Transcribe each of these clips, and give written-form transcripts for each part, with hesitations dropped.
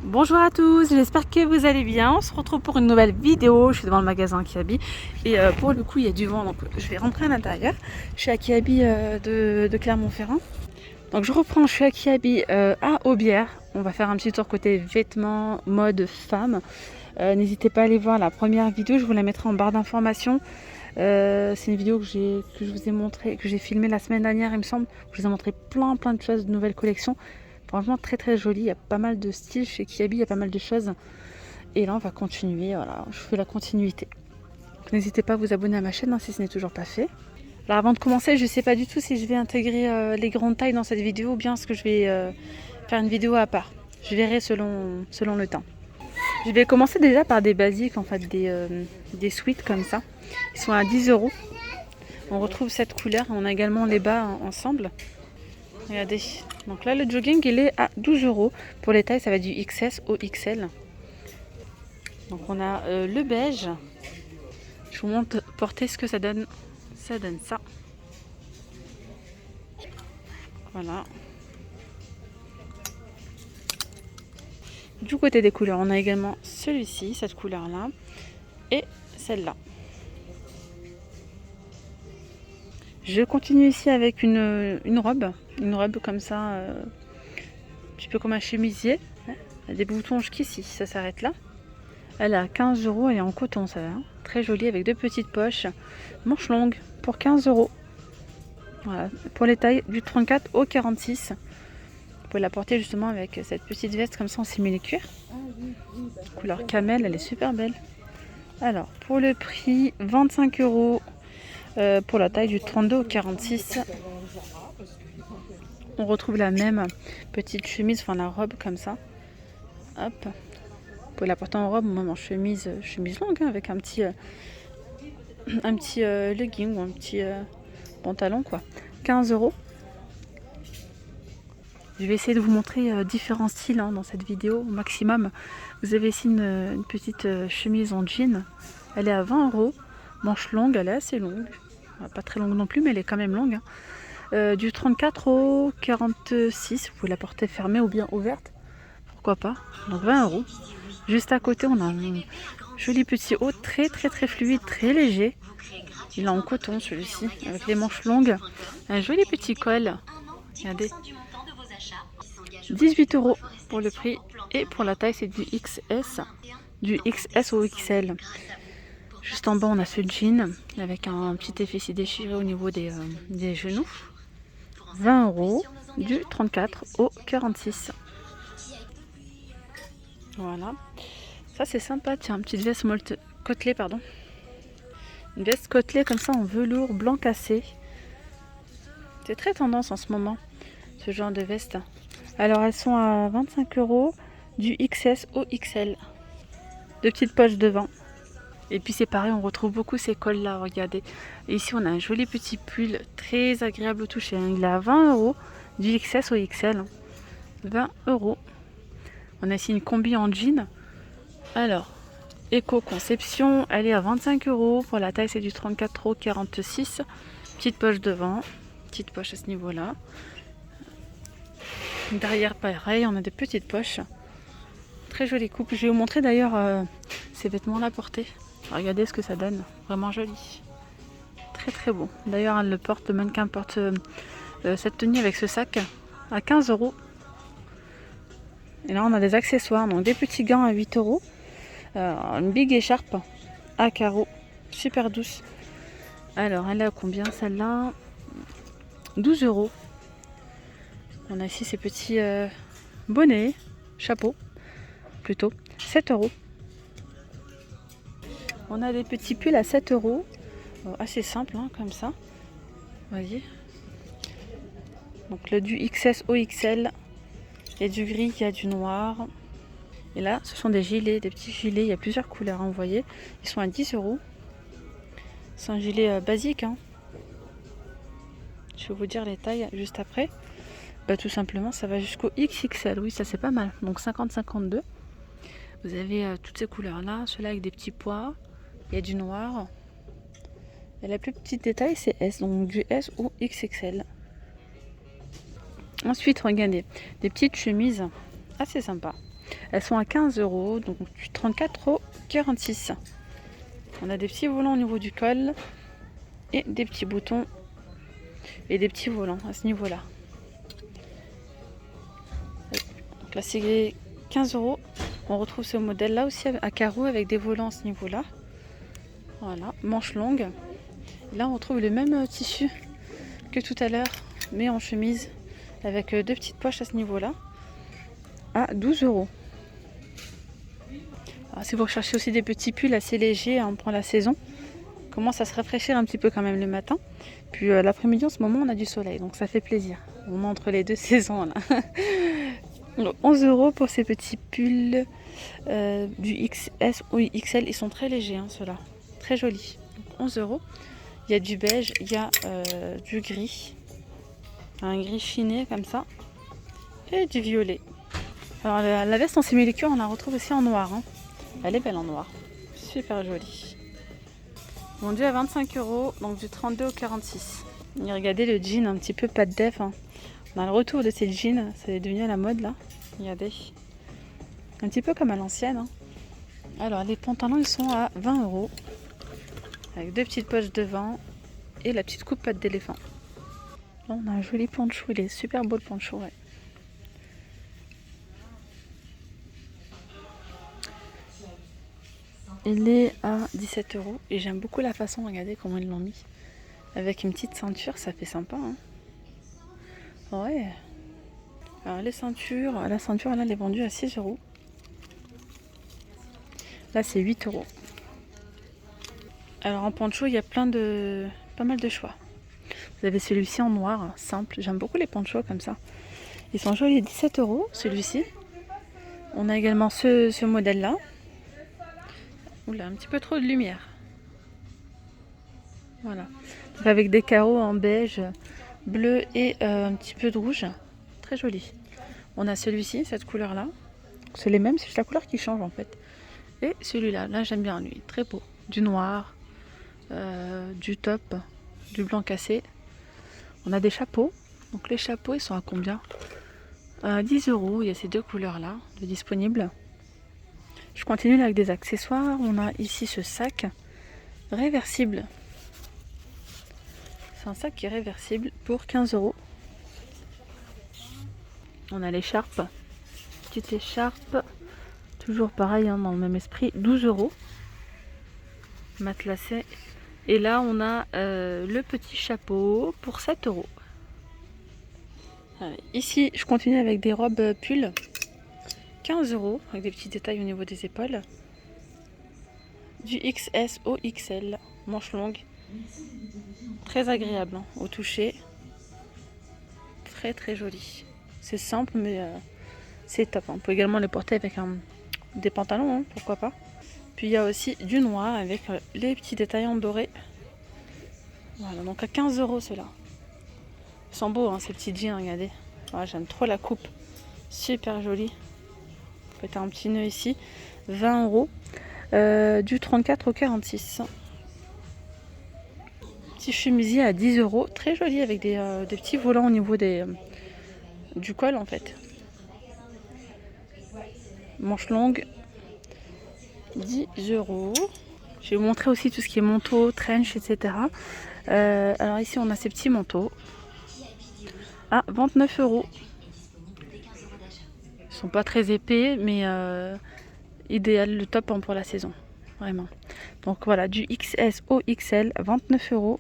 Bonjour à tous, j'espère que vous allez bien. On se retrouve pour une nouvelle vidéo. Je suis devant le magasin Kiabi et pour le coup il y a du vent, donc je vais rentrer à l'intérieur. Je suis à Kiabi de Clermont-Ferrand. Donc je reprends, je suis à Kiabi à Aubière. On va faire un petit tour côté vêtements, mode femme. N'hésitez pas à aller voir la première vidéo, je vous la mettrai en barre d'informations. C'est une vidéo que je vous ai montré, que j'ai filmée la semaine dernière il me semble. Je vous ai montré plein de choses, de nouvelles collections. Franchement très joli, il y a pas mal de styles chez Kiabi, il y a pas mal de choses. Et là on va continuer, voilà, je fais la continuité. Donc n'hésitez pas à vous abonner à ma chaîne si ce n'est toujours pas fait. Alors avant de commencer, je ne sais pas du tout si je vais intégrer les grandes tailles dans cette vidéo ou bien est-ce que je vais faire une vidéo à part. Je verrai selon le temps. Je vais commencer déjà par des basiques, en fait, des sweats comme ça. Ils sont à 10 €. On retrouve cette couleur, on a également les bas ensemble. Regardez, donc là le jogging il est à 12 €. Pour les tailles ça va du XS au XL. Donc on a le beige. Je vous montre porter ce que ça donne. Ça donne ça. Voilà. Du côté des couleurs, on a également celui-ci, cette couleur-là, et celle-là. Je continue ici avec une robe comme ça, un petit peu comme un chemisier. Il y a des boutons jusqu'ici, ça s'arrête là. Elle est à 15 €, elle est en coton, ça va. Très jolie avec deux petites poches, manches longues pour 15 €. Voilà, pour les tailles du 34 au 46. Vous pouvez la porter justement avec cette petite veste comme ça en simili-cuir. Couleur camel, elle est super belle. Alors, pour le prix, 25 € pour la taille du 32 au 46. On retrouve la même petite chemise, enfin la robe comme ça. Hop. Vous pouvez la porter en robe ou même en chemise longue avec un petit legging ou un petit pantalon quoi. 15 €. Je vais essayer de vous montrer différents styles dans cette vidéo au maximum. Vous avez ici une petite chemise en jean. Elle est à 20 €. Manche longue, elle est assez longue. Pas très longue non plus, mais elle est quand même longue. Du 34 au 46. Vous pouvez la porter fermée ou bien ouverte. Pourquoi pas. Donc 20 €. Juste à côté, on a un joli petit haut très fluide, très léger. Il est en coton celui-ci, avec les manches longues. Un joli petit col. Regardez. 18 € pour le prix. Et pour la taille, c'est du XS. Du XS au XL. Juste en bas, on a ce jean avec un petit effet si déchiré au niveau des genoux. 20 € du 34 au 46. Voilà. Ça, c'est sympa. Tiens, une petite veste côtelée, pardon. Une veste côtelée comme ça en velours blanc cassé. C'est très tendance en ce moment, ce genre de veste. Alors, elles sont à 25 € du XS au XL. Deux petites poches devant. Et puis c'est pareil, on retrouve beaucoup ces cols là, regardez. Et ici on a un joli petit pull très agréable au toucher. Il est à 20 € du XS au XL. 20 €. On a ici une combi en jean. Alors, éco-conception, elle est à 25 €. Pour la taille c'est du 34 au 46. Petite poche devant, petite poche à ce niveau là. Derrière pareil, on a des petites poches. Très jolie coupe. Je vais vous montrer d'ailleurs ces vêtements là portés. Regardez ce que ça donne, vraiment joli. Très beau. D'ailleurs, elle le porte, le mannequin porte cette tenue avec ce sac à 15 €. Et là, on a des accessoires, donc des petits gants à 8 €. Une big écharpe à carreaux, super douce. Alors, elle est à combien celle-là? 12 €. On a ici ces petits bonnets, chapeaux, plutôt, 7 €. On a des petits pulls à 7 €. Assez simple comme ça. Voyez. Donc le du XS au XL. Il y a du gris, il y a du noir. Et là, ce sont des gilets, des petits gilets. Il y a plusieurs couleurs, vous voyez. Ils sont à 10 €. C'est un gilet basique. Je vais vous dire les tailles juste après. Tout simplement, ça va jusqu'au XXL. Oui, ça c'est pas mal. Donc 50-52. Vous avez toutes ces couleurs-là. Ceux-là avec des petits pois. Il y a du noir. Et la plus petite détail, c'est S. Donc du S au XXL. Ensuite, regardez, des petites chemises assez sympas. Elles sont à 15 €, donc du 34 au 46. On a des petits volants au niveau du col et des petits boutons et des petits volants à ce niveau-là. Donc là, c'est 15 €. On retrouve ce modèle-là aussi à carreaux avec des volants à ce niveau-là. Voilà, manche longue. Là, on retrouve le même tissu que tout à l'heure, mais en chemise, avec deux petites poches à ce niveau-là, à 12 €. Alors, si vous recherchez aussi des petits pulls assez légers, hein, pour la saison, commence à se rafraîchir un petit peu quand même le matin. Puis l'après-midi, en ce moment, on a du soleil, donc ça fait plaisir. On est entre les deux saisons là. Donc, 11 € pour ces petits pulls du XS ou XL. Ils sont très légers, hein, ceux-là. Très jolis. Donc, 11 €. Il y a du beige, il y a du gris. Un gris chiné comme ça. Et du violet. Alors la veste en simili-cuir, on la retrouve aussi en noir, hein. Elle est belle en noir. Super jolie. Vendu à 25 €, donc du 32 au 46. Et regardez le jean un petit peu pas de def, hein. On a le retour de ces jeans, c'est devenu à la mode là. Regardez. Un petit peu comme à l'ancienne, hein. Alors les pantalons ils sont à 20 €. Avec deux petites poches devant et la petite coupe patte d'éléphant. Là on a un joli poncho, il est super beau le poncho, ouais. Il est à 17 € et j'aime beaucoup la façon, regardez comment ils l'ont mis. Avec une petite ceinture, ça fait sympa, hein. Ouais. Alors les ceintures, la ceinture là elle est vendue à 6 €. Là c'est 8 €. Alors en poncho, il y a pas mal de choix. Vous avez celui-ci en noir, simple. J'aime beaucoup les ponchos comme ça. Ils sont jolis, 17 € celui-ci. On a également ce modèle-là. Oula, un petit peu trop de lumière. Voilà. Donc avec des carreaux en beige, bleu et un petit peu de rouge. Très joli. On a celui-ci, cette couleur-là. C'est les mêmes, c'est juste la couleur qui change en fait. Et celui-là, là j'aime bien lui. Très beau. Du noir, du top, du blanc cassé. On a des chapeaux. Donc les chapeaux, ils sont à combien? 10 €. Il y a ces deux couleurs-là de disponibles. Je continue là avec des accessoires. On a ici ce sac réversible. C'est un sac qui est réversible pour 15 €. On a l'écharpe. Petite écharpe. Toujours pareil, hein, dans le même esprit. 12 €. Matelassé. Et là, on a le petit chapeau pour 7 €. Ici, je continue avec des robes pulls. 15 € avec des petits détails au niveau des épaules. Du XS au XL. Manche longue. Très agréable, hein, au toucher. Très très joli. C'est simple, mais c'est top, hein. On peut également les porter avec des pantalons, hein, pourquoi pas. Puis il y a aussi du noir avec les petits détails en doré. Voilà, donc à 15 € ceux-là. Ils sont beaux, hein, ces petits jeans, regardez. Voilà, j'aime trop la coupe. Super jolie. Peut-être un petit nœud ici. 20 €. Du 34 au 46. Petit chemisier à 10 €. Très joli avec des petits volants au niveau du col en fait. Manche longue. 10 €. Je vais vous montrer aussi tout ce qui est manteau, trench, etc. Alors ici on a ces petits manteaux à 29 €. Ils sont pas très épais, mais idéal, le top, hein, pour la saison, vraiment. Donc voilà, du XS au XL, 29 €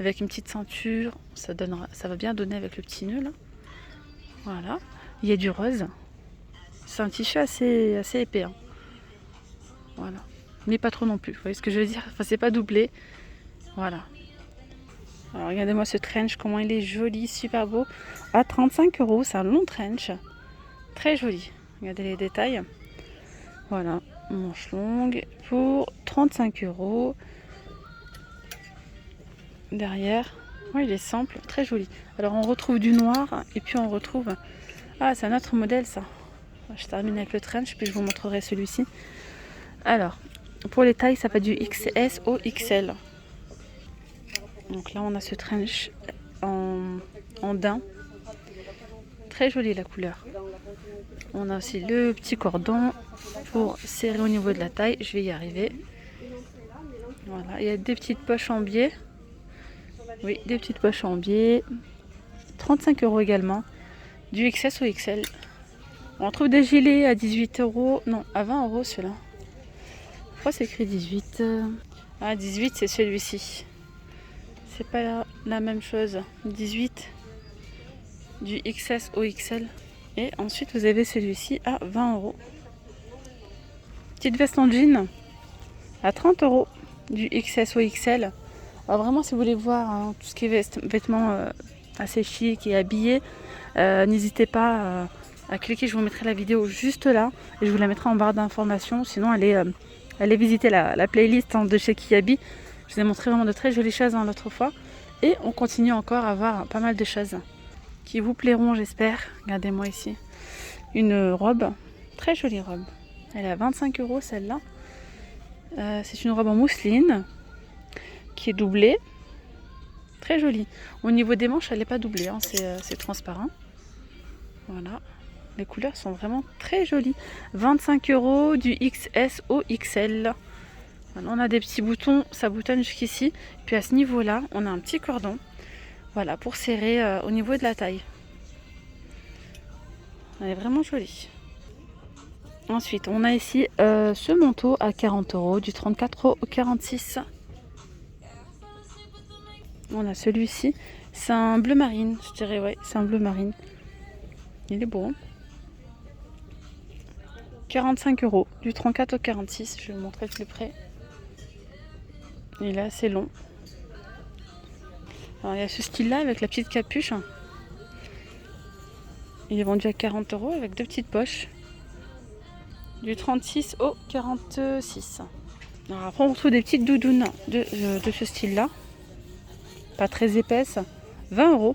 avec une petite ceinture. Ça va bien donner avec le petit nœud là. Voilà. Il y a du rose. C'est un tissu assez épais, hein. Voilà. Mais pas trop non plus. Vous voyez ce que je veux dire? Enfin, c'est pas doublé. Voilà. Alors regardez-moi ce trench, comment il est joli, super beau. À 35 €, c'est un long trench. Très joli. Regardez les détails. Voilà. Manche longue pour 35 €. Derrière. Oui, il est simple, très joli. Alors on retrouve du noir et puis on retrouve... Ah, c'est un autre modèle ça. Je termine avec le trench, puis je vous montrerai celui-ci. Alors, pour les tailles, ça va du XS au XL. Donc là, on a ce trench en daim. Très joli la couleur. On a aussi le petit cordon pour serrer au niveau de la taille. Je vais y arriver. Voilà, il y a des petites poches en biais. Oui, des petites poches en biais. 35 € également. Du XS au XL. On trouve des gilets à 18 €. Non, à 20 € celui-là. Pourquoi c'est écrit 18? Ah, 18 c'est celui-ci. C'est pas la même chose. 18 du XS au XL. Et ensuite vous avez celui-ci à 20 €. Petite veste en jean à 30 € du XS au XL. Alors vraiment si vous voulez voir hein, tout ce qui est vêtements assez chic et habillés, n'hésitez pas à cliquer, je vous mettrai la vidéo juste là et je vous la mettrai en barre d'informations. Sinon allez visiter la playlist hein, de chez Kiabi. Je vous ai montré vraiment de très jolies choses hein, l'autre fois. Et on continue encore à voir pas mal de choses qui vous plairont j'espère. Regardez-moi ici. Une robe, très jolie robe. Elle est à 25 € celle-là. C'est une robe en mousseline qui est doublée. Très jolie. Au niveau des manches, elle n'est pas doublée, hein, c'est transparent. Voilà. Les couleurs sont vraiment très jolies. 25 € du XS au XL. Voilà, on a des petits boutons, ça boutonne jusqu'ici. Puis à ce niveau-là, on a un petit cordon. Voilà, pour serrer au niveau de la taille. Elle est vraiment jolie. Ensuite, on a ici ce manteau à 40 € du 34 au 46. On a celui-ci. C'est un bleu marine, je dirais, ouais, c'est un bleu marine. Il est beau. Hein, 45 € du 34 au 46. Je vais vous montrer de plus près. Il est assez long. Alors, il y a ce style-là avec la petite capuche. Il est vendu à 40 € avec deux petites poches. Du 36 au 46. Alors après, on retrouve des petites doudounes de ce style-là. Pas très épaisses. 20 €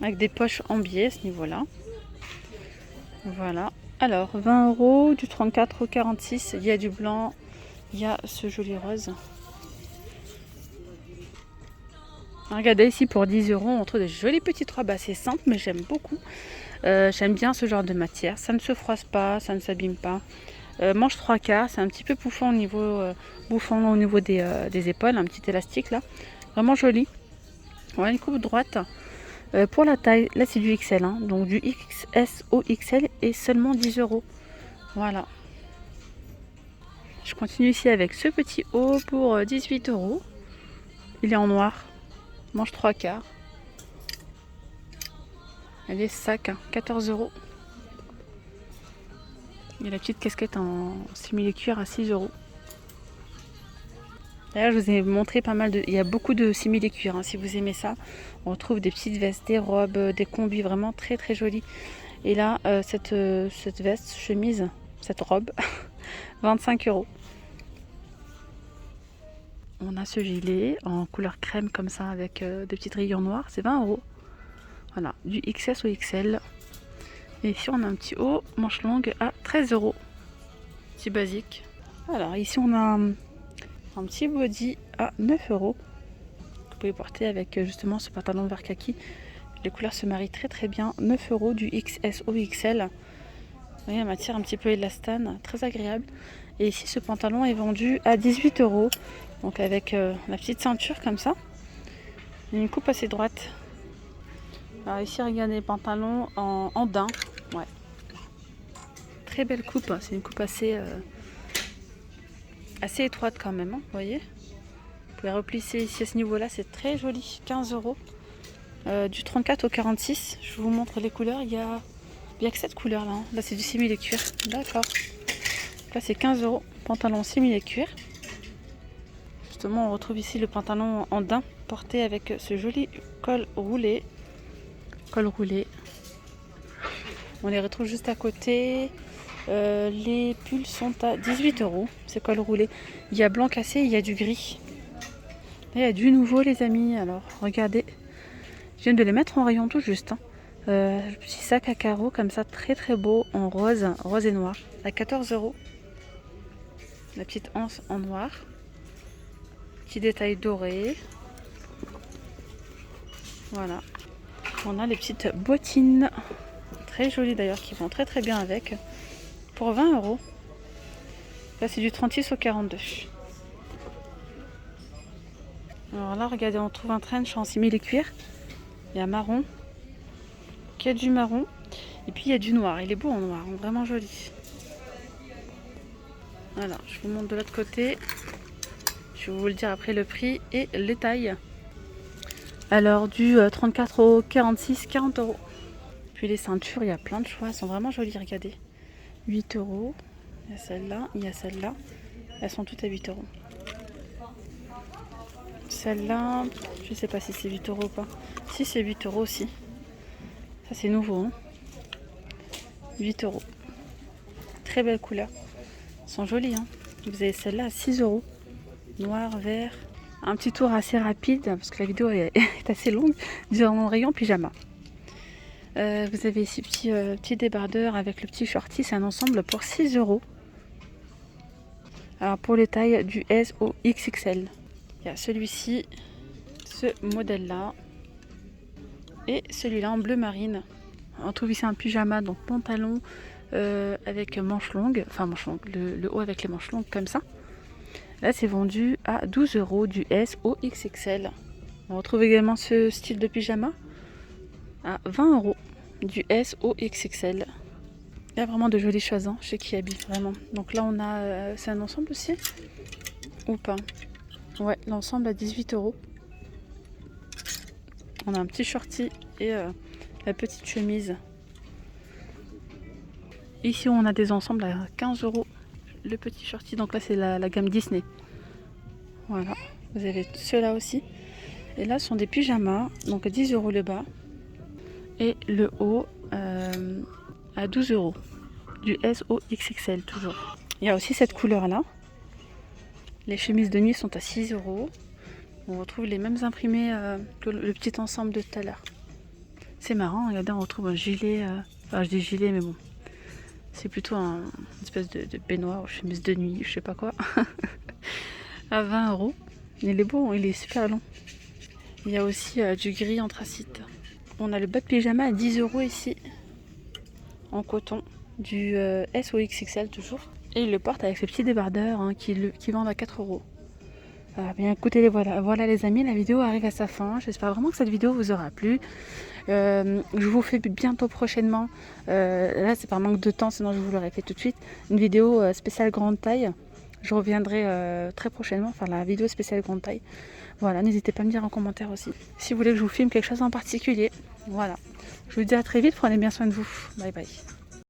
avec des poches en biais à ce niveau-là. Voilà. Alors, 20 € du 34 au 46. Il y a du blanc. Il y a ce joli rose. Regardez ici pour 10 €, on trouve des jolies petites robes assez simples, mais j'aime beaucoup. J'aime bien ce genre de matière. Ça ne se froisse pas, ça ne s'abîme pas. Manche 3/4, c'est un petit peu bouffant au niveau des épaules, un petit élastique là. Vraiment joli. Voilà une coupe droite. Pour la taille, là c'est du XL, hein, donc du XS au XL et seulement 10 €. Voilà. Je continue ici avec ce petit haut pour 18 €. Il est en noir. Manche 3/4. Elle est sac, hein, 14 €. Il y a la petite casquette en simili-cuir à 6 €. D'ailleurs, je vous ai montré pas mal de... Il y a beaucoup de simili-cuir, hein, si vous aimez ça. On retrouve des petites vestes, des robes, des combis vraiment très très jolies. Et là, cette veste, chemise, cette robe, 25 €. On a ce gilet en couleur crème comme ça avec des petites rayures noires, c'est 20 €. Voilà, du XS au XL. Et ici on a un petit haut, manche longue à 13 €. Petit basique. Alors ici on a un petit body à 9 €. Vous pouvez porter avec justement ce pantalon vert kaki. Les couleurs se marient très très bien. 9 € du XS au XL. Vous voyez la matière un petit peu élastane, très agréable. Et ici ce pantalon est vendu à 18 €. Donc avec la petite ceinture comme ça. Il y a une coupe assez droite. Alors ici regardez les pantalons en daim. Ouais. Très belle coupe. C'est une coupe assez étroite quand même. Hein, vous voyez. Vous pouvez replisser ici à ce niveau-là. C'est très joli. 15 €. Du 34 au 46. Je vous montre les couleurs. Il y a que cette couleur là. Hein. Là c'est du simili-cuir. D'accord. Là c'est 15 €. Pantalon simili-cuir. Justement, on retrouve ici le pantalon en daim porté avec ce joli col roulé. On les retrouve juste à côté. Les pulls sont à 18 €. C'est col roulé. Il y a blanc cassé, il y a du gris. Et il y a du nouveau, les amis. Alors, regardez. Je viens de les mettre en rayon tout juste. Hein. Petit sac à carreaux comme ça, très très beau, en rose et noir. À 14 €. La petite anse en noir. Petit détail doré. Voilà. On a les petites bottines. Très jolis d'ailleurs, qui vont très très bien avec. Pour 20 euros. Là, c'est du 36 au 42. Alors là, regardez, on trouve un trench en simili-cuir. Il y a marron. Il y a du marron. Et puis il y a du noir. Il est beau en noir, vraiment joli. Voilà, je vous montre de l'autre côté. Je vais vous le dire après le prix et les tailles. Alors du 34 euros, 46, 40 euros. Puis les ceintures, il y a plein de choix. Elles sont vraiment jolies, regardez. 8 euros. Il y a celle-là, il y a celle-là. Elles sont toutes à 8 euros. Celle-là, je ne sais pas si c'est 8 euros ou pas. Si, c'est 8 euros aussi. Ça, c'est nouveau. Hein. 8 euros. Très belle couleur. Elles sont jolies. Hein. Vous avez celle-là à 6 euros. Noir, vert. Un petit tour assez rapide, parce que la vidéo est assez longue, dans mon rayon pyjama. Vous avez ici petit débardeur avec le petit shorty. C'est un ensemble pour 6 euros. Alors pour les tailles du S au XXL. Il y a celui-ci, ce modèle-là et celui-là en bleu marine. On trouve ici un pyjama, donc pantalon avec manches longues, enfin manches longues, le haut avec les manches longues comme ça. Là, c'est vendu à 12 euros du S au XXL. On retrouve également ce style de pyjama à 20 euros du S au XXL. Il y a vraiment de jolies choses hein, chez Kiabi, vraiment. Donc là, on a, c'est un ensemble aussi ou pas? Ouais, l'ensemble à 18 euros. On a un petit shorty et la petite chemise. Ici, on a des ensembles à 15 euros. Le petit shorty, donc là, c'est la gamme Disney. Voilà, vous avez ceux-là aussi. Et là, ce sont des pyjamas, donc à 10 euros le bas. Et le haut à 12 euros. Du S au XXL toujours. Il y a aussi cette couleur-là. Les chemises de nuit sont à 6 euros. On retrouve les mêmes imprimés que le petit ensemble de tout à l'heure. C'est marrant, regardez, on retrouve un gilet. Enfin, je dis gilet, mais bon. C'est plutôt une espèce de baignoire ou chemise de nuit, je sais pas quoi. À 20 euros. Il est beau, il est super long. Il y a aussi du gris anthracite. On a le bas de pyjama à 10 euros ici. En coton. Du S au XXL toujours. Et ils le portent avec ce petit débardeur hein, qui vendent à 4 euros. Bien écoutez, voilà les amis, la vidéo arrive à sa fin. J'espère vraiment que cette vidéo vous aura plu. Je vous fais bientôt prochainement, là c'est par manque de temps, sinon je vous l'aurais fait tout de suite, une vidéo spéciale grande taille. Je reviendrai très prochainement faire la vidéo spéciale grande taille. Voilà, n'hésitez pas à me dire en commentaire aussi si vous voulez que je vous filme quelque chose en particulier. Voilà, je vous dis à très vite, prenez bien soin de vous. Bye bye.